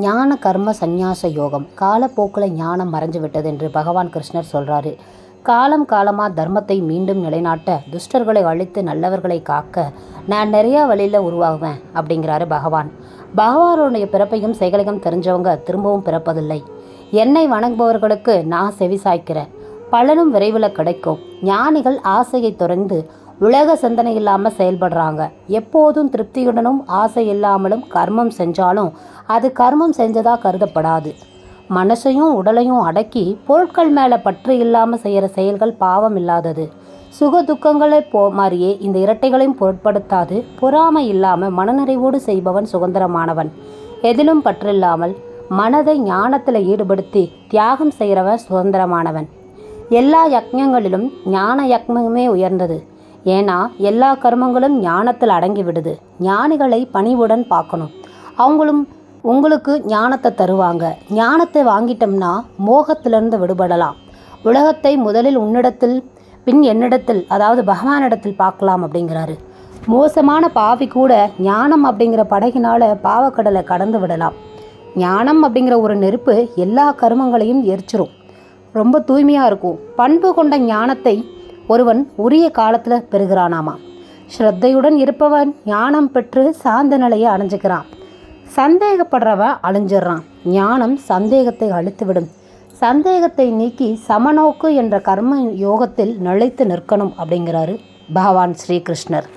ஞான கர்ம சந்நியாச யோகம். காலப்போக்கில் ஞானம் மறைஞ்சு விட்டது என்று பகவான் கிருஷ்ணர் சொல்கிறாரு. காலம் காலமாக தர்மத்தை மீண்டும் நிலைநாட்ட, துஷ்டர்களை அழித்து நல்லவர்களை காக்க நான் நிறையா வழியில் உருவாகுவேன் அப்படிங்கிறாரு பகவான். பகவானுடைய பிறப்பையும் செயலையும் தெரிஞ்சவங்க திரும்பவும் பிறப்பதில்லை. என்னை வணங்குபவர்களுக்கு நான் செவி சாய்க்கிறேன், பலனும் விரைவில் கிடைக்கும். ஞானிகள் ஆசையை துறந்து உலக சிந்தனை இல்லாமல் செயல்படுறாங்க. எப்போதும் திருப்தியுடனும் ஆசை இல்லாமலும் கர்மம் செஞ்சாலும் அது கர்மம் செஞ்சதாக கருதப்படாது. மனசையும் உடலையும் அடக்கி பொருட்கள் மேலே பற்று இல்லாமல் செய்கிற செயல்கள் பாவம் இல்லாதது. சுக துக்கங்களை மாதிரியே இந்த இரட்டைகளையும் பொருட்படுத்தாது பொறாமை இல்லாமல் மனநிறைவோடு செய்பவன் சுதந்திரமானவன். எதிலும் பற்றில்லாமல் மனதை ஞானத்தில் ஈடுபடுத்தி தியாகம் செய்கிறவன் சுதந்திரமானவன். எல்லா யக்ஞங்களிலும் ஞான யக்ஞமே உயர்ந்தது. ஏன்னா எல்லா கர்மங்களும் ஞானத்தில் அடங்கி விடுது. ஞானிகளை பணிவுடன் பார்க்கணும், அவங்களும் உங்களுக்கு ஞானத்தை தருவாங்க. ஞானத்தை வாங்கிட்டோம்னா மோகத்திலிருந்து விடுபடலாம். உலகத்தை முதலில் உன்னிடத்தில் பின் என்னிடத்தில், அதாவது பகவானிடத்தில் பார்க்கலாம் அப்படிங்கிறாரு. மோசமான பாவி கூட ஞானம் அப்படிங்கிற படகினால் பாவக்கடலை கடந்து விடலாம். ஞானம் அப்படிங்கிற ஒரு நெருப்பு எல்லா கர்மங்களையும் எரிச்சிரும், ரொம்ப தூய்மையாக இருக்கும். பண்பு கொண்ட ஞானத்தை ஒருவன் உரிய காலத்தில் பெறுகிறானாமா. ஸ்ரத்தையுடன் இருப்பவன் ஞானம் பெற்று சாந்த நிலையை அடைஞ்சிக்கிறான். சந்தேகப்படுறவன் அழிஞ்சிடறான். ஞானம் சந்தேகத்தை அழித்துவிடும். சந்தேகத்தை நீக்கி சமநோக்கு என்ற கர்ம யோகத்தில் நிலைத்து நிற்கணும் அப்படிங்கிறாரு பகவான் ஸ்ரீகிருஷ்ணர்.